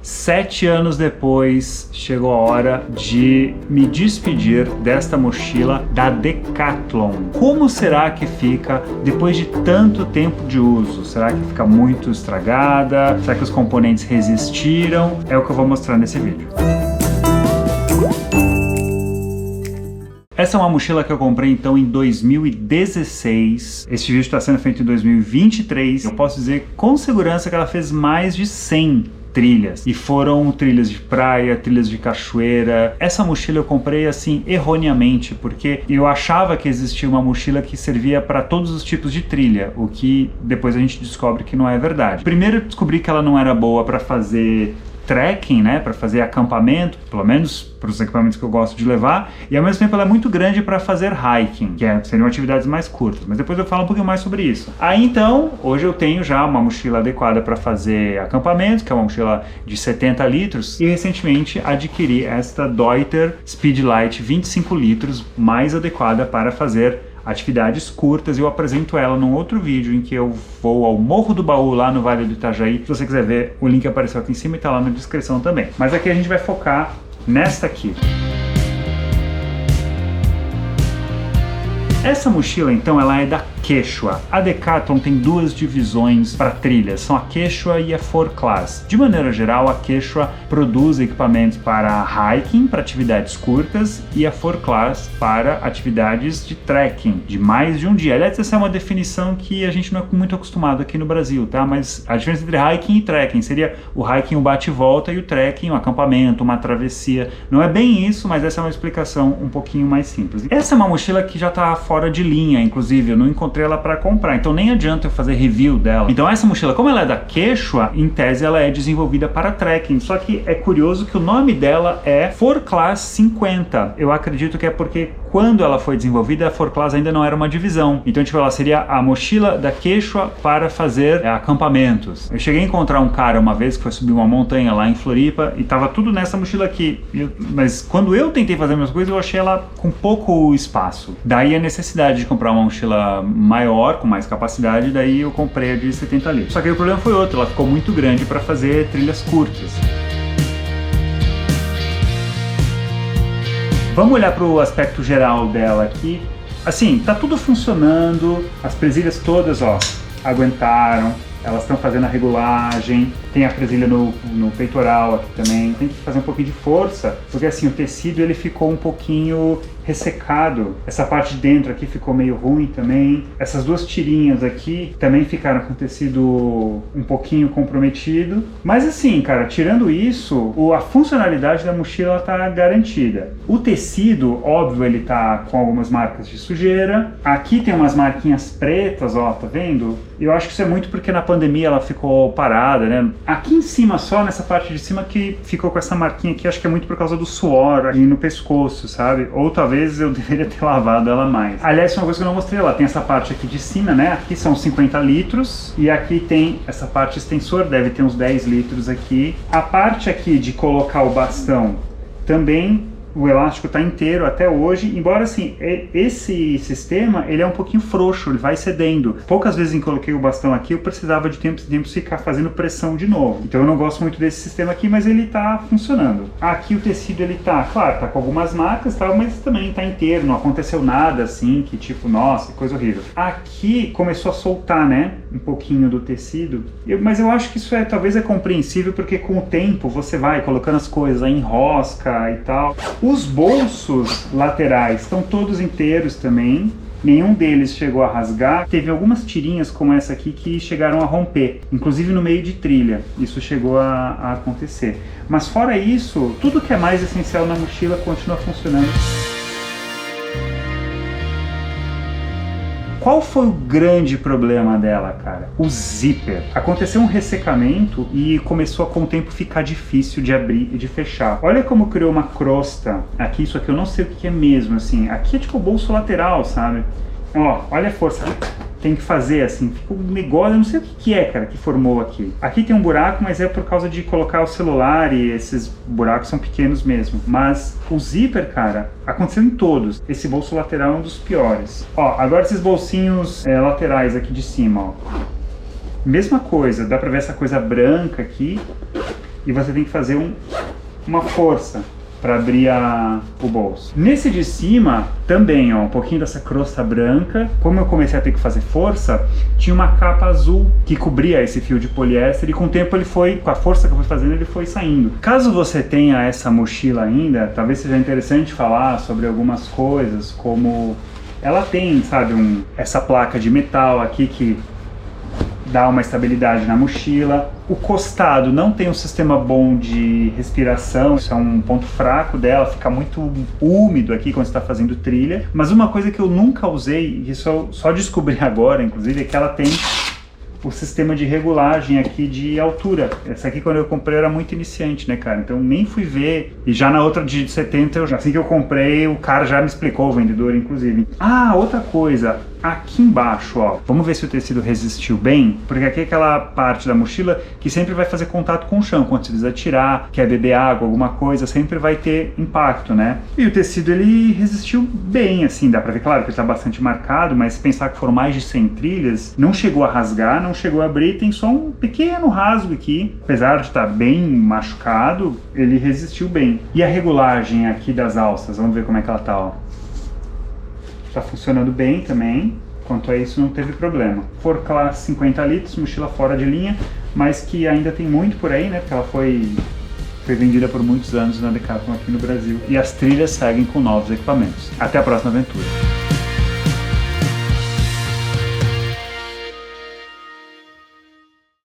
7 anos depois, chegou a hora de me despedir desta mochila da Decathlon. Como será que fica depois de tanto tempo de uso? Será que fica muito estragada? Será que os componentes resistiram? É o que eu vou mostrar nesse vídeo. Essa é uma mochila que eu comprei então em 2016. Este vídeo está sendo feito em 2023. Eu posso dizer com segurança que ela fez mais de 100 trilhas. E foram trilhas de praia, trilhas de cachoeira. Essa mochila eu comprei assim erroneamente, porque eu achava que existia uma mochila que servia para todos os tipos de trilha, o que depois a gente descobre que não é verdade. Primeiro eu descobri que ela não era boa para fazer trekking, né, para fazer acampamento, pelo menos para os equipamentos que eu gosto de levar, e ao mesmo tempo ela é muito grande para fazer hiking, que seriam atividades mais curtas, mas depois eu falo um pouquinho mais sobre isso. Aí então, hoje eu tenho já uma mochila adequada para fazer acampamento, que é uma mochila de 70 litros, e recentemente adquiri esta Deuter Speedlight 25 litros, mais adequada para fazer atividades curtas. Eu apresento ela num outro vídeo em que eu vou ao Morro do Baú, lá no Vale do Itajaí. Se você quiser ver, o link apareceu aqui em cima e tá lá na descrição também. Mas aqui a gente vai focar nesta aqui. Essa mochila, então, ela é da Quechua. A Decathlon tem duas divisões para trilhas, são a Quechua e a 4Class. De maneira geral, a Quechua produz equipamentos para hiking, para atividades curtas, e a 4Class para atividades de trekking, de mais de um dia. Aliás, essa é uma definição que a gente não é muito acostumado aqui no Brasil, tá? Mas a diferença entre hiking e trekking seria o hiking, o bate e volta, e o trekking, um acampamento, uma travessia. Não é bem isso, mas essa é uma explicação um pouquinho mais simples. Essa é uma mochila que já está fora de linha, inclusive, eu não encontrei ela para comprar, então nem adianta eu fazer review dela. Então essa mochila, como ela é da Quechua, em tese ela é desenvolvida para trekking, só que é curioso que o nome dela é 4Class 50. Eu acredito que é porque quando ela foi desenvolvida, a 4Class ainda não era uma divisão, então tipo, ela seria a mochila da Quechua para fazer acampamentos. Eu cheguei a encontrar um cara uma vez que foi subir uma montanha lá em Floripa e tava tudo nessa mochila aqui, mas quando eu tentei fazer as minhas coisas, eu achei ela com pouco espaço. Daí a necessidade de comprar uma mochila maior, com mais capacidade, daí eu comprei a de 70 litros. Só que aí o problema foi outro, ela ficou muito grande para fazer trilhas curtas. Vamos olhar para o aspecto geral dela aqui. Assim, tá tudo funcionando, as presilhas todas, ó, aguentaram, elas estão fazendo a regulagem, tem a presilha no peitoral aqui também. Tem que fazer um pouquinho de força, porque assim, o tecido ele ficou um pouquinho ressecado. Essa parte de dentro aqui ficou meio ruim também. Essas duas tirinhas aqui também ficaram com o tecido um pouquinho comprometido. Mas assim, cara, tirando isso, a funcionalidade da mochila tá garantida. O tecido, óbvio, ele tá com algumas marcas de sujeira. Aqui tem umas marquinhas pretas, ó, tá vendo? Eu acho que isso é muito porque na pandemia ela ficou parada, né? Aqui em cima só, nessa parte de cima que ficou com essa marquinha aqui, acho que é muito por causa do suor aí no pescoço, sabe? Ou talvez eu deveria ter lavado ela mais. Aliás, uma coisa que eu não mostrei lá, tem essa parte aqui de cima, né? Aqui são 50 litros e aqui tem essa parte extensor, deve ter uns 10 litros aqui. A parte aqui de colocar o bastão também, o elástico está inteiro até hoje, embora assim, esse sistema ele é um pouquinho frouxo, ele vai cedendo. Poucas vezes em que coloquei o bastão aqui, eu precisava de tempos em tempos ficar fazendo pressão de novo. Então eu não gosto muito desse sistema aqui, mas ele está funcionando. Aqui o tecido ele tá, claro, tá com algumas marcas e tal, mas também está inteiro, não aconteceu nada assim, que tipo, nossa, que coisa horrível. Aqui começou a soltar, né, um pouquinho do tecido, mas eu acho que isso talvez é compreensível, porque com o tempo você vai colocando as coisas, aí enrosca e tal. Os bolsos laterais estão todos inteiros também, nenhum deles chegou a rasgar. Teve algumas tirinhas como essa aqui que chegaram a romper, inclusive no meio de trilha, isso chegou a acontecer. Mas fora isso, tudo que é mais essencial na mochila continua funcionando. Qual foi o grande problema dela, cara? O zíper. Aconteceu um ressecamento e começou a, com o tempo, ficar difícil de abrir e de fechar. Olha como criou uma crosta aqui, isso aqui eu não sei o que é mesmo, assim. Aqui é tipo o bolso lateral, sabe? Ó, olha a força. Tem que fazer assim, fica um negócio, eu não sei o que é, cara, que formou aqui. Aqui tem um buraco, mas é por causa de colocar o celular e esses buracos são pequenos mesmo. Mas o zíper, cara, aconteceu em todos. Esse bolso lateral é um dos piores. Ó, agora esses bolsinhos laterais aqui de cima, ó. Mesma coisa, dá pra ver essa coisa branca aqui. e você tem que fazer uma força para abrir o bolso. Nesse de cima, também, ó, um pouquinho dessa crosta branca. Como eu comecei a ter que fazer força, tinha uma capa azul que cobria esse fio de poliéster e com o tempo ele foi, com a força que eu fui fazendo, ele foi saindo. Caso você tenha essa mochila ainda, talvez seja interessante falar sobre algumas coisas, como ela tem, sabe, essa placa de metal aqui que dá uma estabilidade na mochila. O costado não tem um sistema bom de respiração, isso é um ponto fraco dela, fica muito úmido aqui quando você está fazendo trilha. Mas uma coisa que eu nunca usei, e isso eu só descobri agora, inclusive, é que ela tem o sistema de regulagem aqui de altura. Essa aqui, quando eu comprei, era muito iniciante, né, cara? Então nem fui ver. E já na outra de 70, assim que eu comprei, o cara já me explicou, o vendedor, inclusive. Ah, outra coisa. Aqui embaixo, ó, vamos ver se o tecido resistiu bem, porque aqui é aquela parte da mochila que sempre vai fazer contato com o chão, quando você precisa tirar, quer beber água, alguma coisa, sempre vai ter impacto, né? E o tecido, ele resistiu bem, assim, dá pra ver, claro, que ele tá bastante marcado, mas se pensar que foram mais de 100 trilhas, não chegou a rasgar, não chegou a abrir, tem só um pequeno rasgo aqui, apesar de estar bem machucado, ele resistiu bem. E a regulagem aqui das alças, vamos ver como é que ela tá, ó. Tá funcionando bem também, quanto a isso não teve problema. For classe 50 litros, mochila fora de linha, mas que ainda tem muito por aí, né, porque ela foi vendida por muitos anos na Decathlon aqui no Brasil. E as trilhas seguem com novos equipamentos. Até a próxima aventura!